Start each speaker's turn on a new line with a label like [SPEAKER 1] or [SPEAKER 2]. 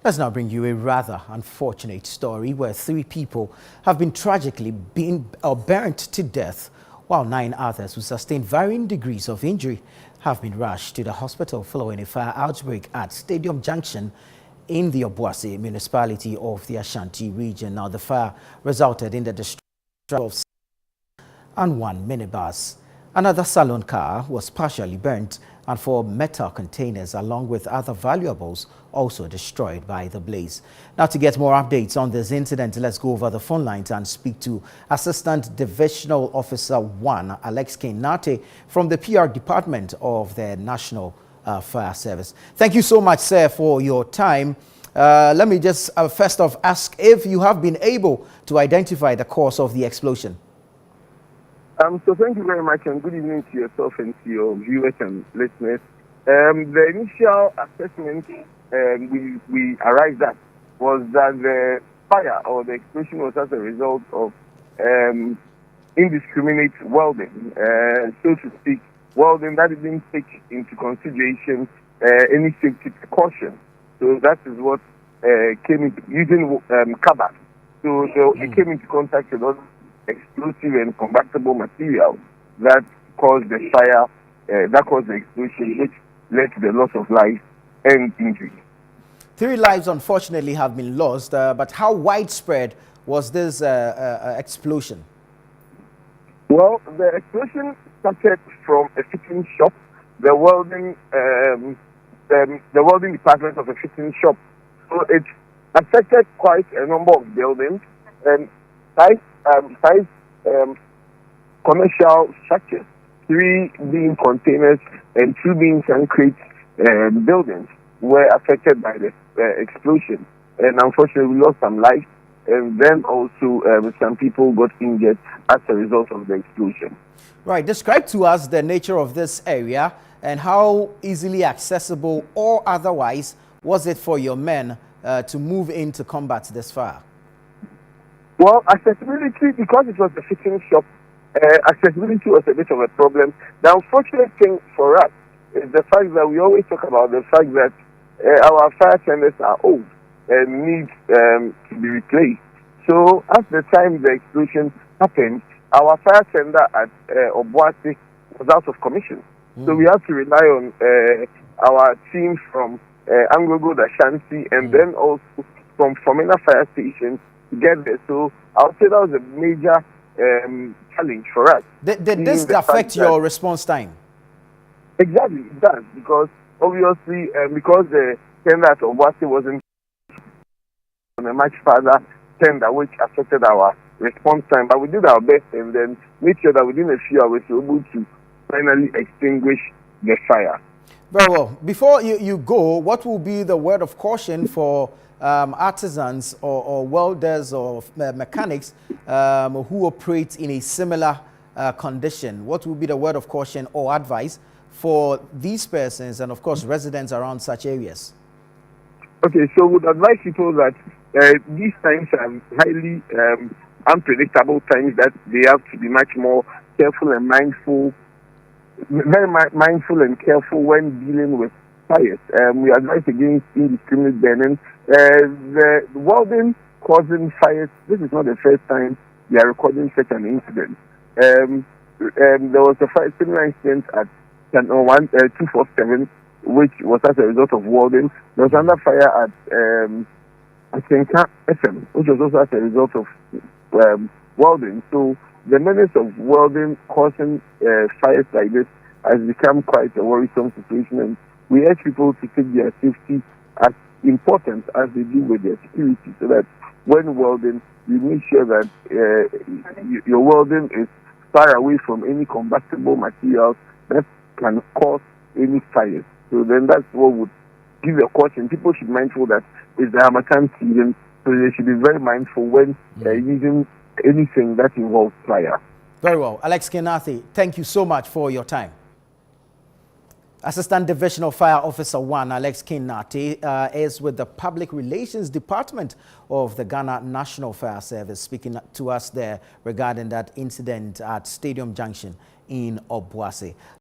[SPEAKER 1] Let's now bring you a rather unfortunate story where 3 people have been tragically burnt to death, while 9 others who sustained varying degrees of injury have been rushed to the hospital following a fire outbreak at Stadium Junction in the Obuasi municipality of the Ashanti region. Now, the fire resulted in the destruction of and 1 minibus. Another salon car was partially burnt and 4 metal containers along with other valuables also destroyed by the blaze. Now, to get more updates on this incident, let's go over the phone lines and speak to Assistant Divisional Officer 1, Alex Kenate, from the PR department of the National Fire Service. Thank you so much, sir, for your time. Let me just first off ask if you have been able to identify the cause of the explosion.
[SPEAKER 2] So thank you very much, and good evening to yourself and to your viewers and listeners. The initial assessment we arrived at was that the fire or the explosion was as a result of indiscriminate welding, so to speak, welding that didn't take into consideration any safety precaution. So that is what came into using carbon. So it came into contact with other explosive and combustible material that caused the fire, that caused the explosion, which led to the loss of life and injury.
[SPEAKER 1] 3 lives, unfortunately, have been lost, but how widespread was this explosion?
[SPEAKER 2] Well, the explosion started from a fitting shop, the welding department of a fitting shop. So it affected quite a number of buildings and five commercial structures, 3 being containers and 2 being concrete buildings were affected by the explosion. And unfortunately, we lost some lives, and then also some people got injured as a result of the explosion.
[SPEAKER 1] Right. Describe to us the nature of this area and how easily accessible or otherwise was it for your men to move in to combat this fire?
[SPEAKER 2] Well, accessibility, because it was a fitting shop, accessibility was a bit of a problem. The unfortunate thing for us is the fact that we always talk about the fact that our fire tenders are old and need to be replaced. So at the time the explosion happened, our fire tender at Obuasi was out of commission. So we have to rely on our team from Angogo, Ashanti, and then also from Fomena Fire Station to get there. So I would say that was a major challenge for us.
[SPEAKER 1] Did this affect your response time?
[SPEAKER 2] Exactly, it does, because obviously, because the tender at Obuasi wasn't on a much further tender, which affected our response time. But we did our best and then made sure that within a few hours we were able to finally extinguish the fire.
[SPEAKER 1] Very well. Before you go, what will be the word of caution for artisans or welders or mechanics who operate in a similar condition? What will be the word of caution or advice for these persons and, of course, residents around such areas?
[SPEAKER 2] Okay, so we would advise people that these times are highly unpredictable times, that they have to be much more careful and mindful, very mindful and careful when dealing with fires. We advise against indiscriminate burning. The welding causing fires, this is not the first time we are recording such an incident. There was a similar incident at ChannelOne 247, which was as a result of welding. There was another fire at Junction, which was also as a result of welding. So the menace of welding causing fires like this has become quite a worrisome situation, and we urge people to take their safety as important as they do with their security, so that when welding, you make sure that your welding is far away from any combustible materials that can cause any fires. So then that's what would give a caution. People should be mindful that it's the Harmattan season, so they should be very mindful when using anything that involves fire.
[SPEAKER 1] Very well. Alex Kenate, thank you so much for your time. Assistant Divisional Fire Officer 1, Alex Kenate, is with the Public Relations Department of the Ghana National Fire Service, speaking to us there regarding that incident at Stadium Junction in Obuasi.